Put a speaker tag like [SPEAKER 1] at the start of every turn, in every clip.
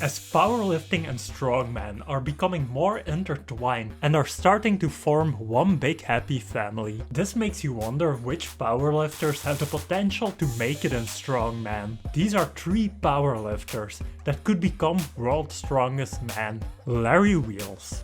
[SPEAKER 1] As powerlifting and strongman are becoming more intertwined and are starting to form one big happy family, this makes you wonder which powerlifters have the potential to make it in strongman. These are 3 powerlifters that could become world's strongest man. Larry Wheels.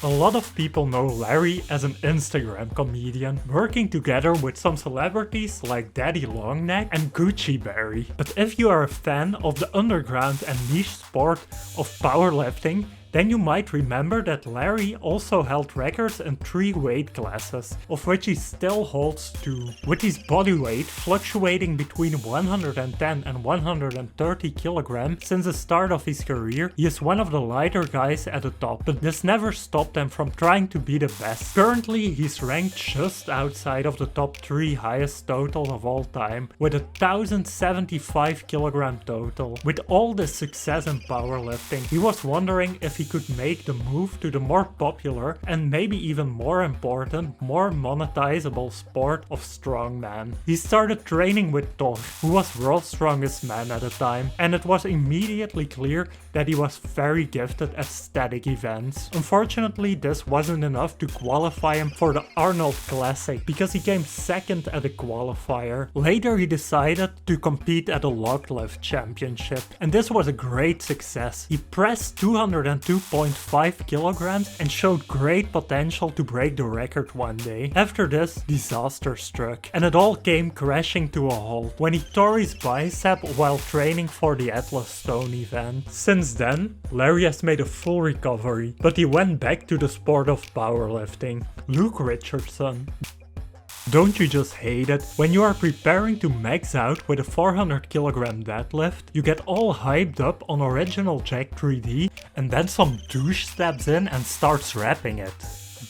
[SPEAKER 1] A lot of people know Larry as an Instagram comedian, working together with some celebrities like Daddy Longneck and Gucci Berry. But if you are a fan of the underground and niche sport of powerlifting, then you might remember that Larry also held records in 3 weight classes, of which he still holds 2, with his body weight fluctuating between 110 and 130 kilograms since the start of his career. He is one of the lighter guys at the top, but this never stopped him from trying to be the best. Currently he's ranked just outside of the top 3 highest totals of all time, with a 1075 kilogram total. With all this success in powerlifting, he was wondering if he could make the move to the more popular and maybe even more important, more monetizable sport of strongman. He started training with Thor, who was world's strongest man at the time, and it was immediately clear that he was very gifted at static events. Unfortunately, this wasn't enough to qualify him for the Arnold Classic, because he came second at the qualifier. Later he decided to compete at the log lift championship, and this was a great success. He pressed 202.5 kilograms and showed great potential to break the record one day. After this, disaster struck, and it all came crashing to a halt when he tore his bicep while training for the Atlas Stone event. Since then, Larry has made a full recovery, but he went back to the sport of powerlifting. Luke Richardson. Don't you just hate it? When you are preparing to max out with a 400 kilogram deadlift, you get all hyped up on original Jack 3D and then some douche steps in and starts rapping it.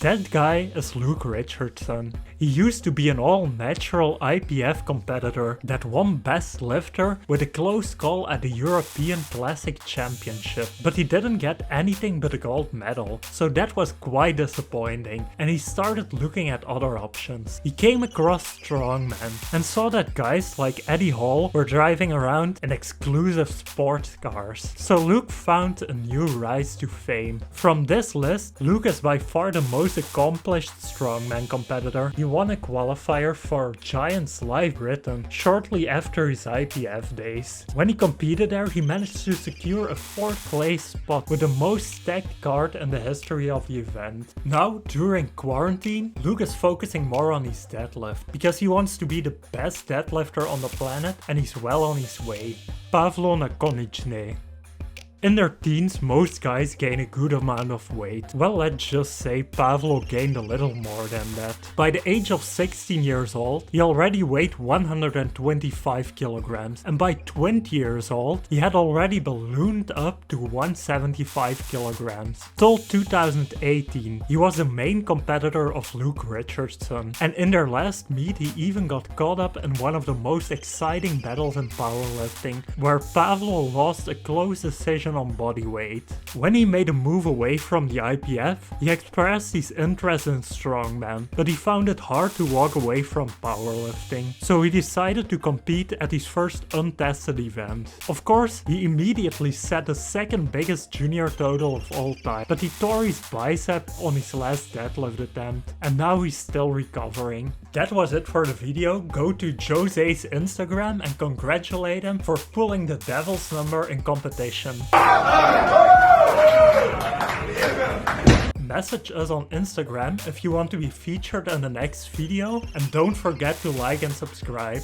[SPEAKER 1] That guy is Luke Richardson. He used to be an all-natural IPF competitor that won Best Lifter with a close call at the European Classic Championship, but he didn't get anything but a gold medal, so that was quite disappointing, and he started looking at other options. He came across strongman and saw that guys like Eddie Hall were driving around in exclusive sports cars, so Luke found a new rise to fame. From this list, Luke is by far the most accomplished strongman competitor. He won a qualifier for Giants Live Britain shortly after his IPF days. When he competed there, he managed to secure a 4th place spot with the most stacked card in the history of the event. Now, during quarantine, Luke is focusing more on his deadlift, because he wants to be the best deadlifter on the planet, and he's well on his way. Pavlo Nakoničny. In their teens, most guys gain a good amount of weight. Well, let's just say Pavlo gained a little more than that. By the age of 16 years old, he already weighed 125 kilograms, and by 20 years old, he had already ballooned up to 175 kilograms. Till 2018, he was the main competitor of Luke Richardson, and in their last meet, he even got caught up in one of the most exciting battles in powerlifting, where Pavlo lost a close decision on body weight. When he made a move away from the IPF, he expressed his interest in strongman, but he found it hard to walk away from powerlifting, so he decided to compete at his first untested event. Of course, he immediately set the 2nd biggest junior total of all time, but he tore his bicep on his last deadlift attempt, and now he's still recovering. That was it for the video. Go to Jose's Instagram and congratulate him for pulling the devil's number in competition. Message us on Instagram if you want to be featured in the next video, and don't forget to like and subscribe.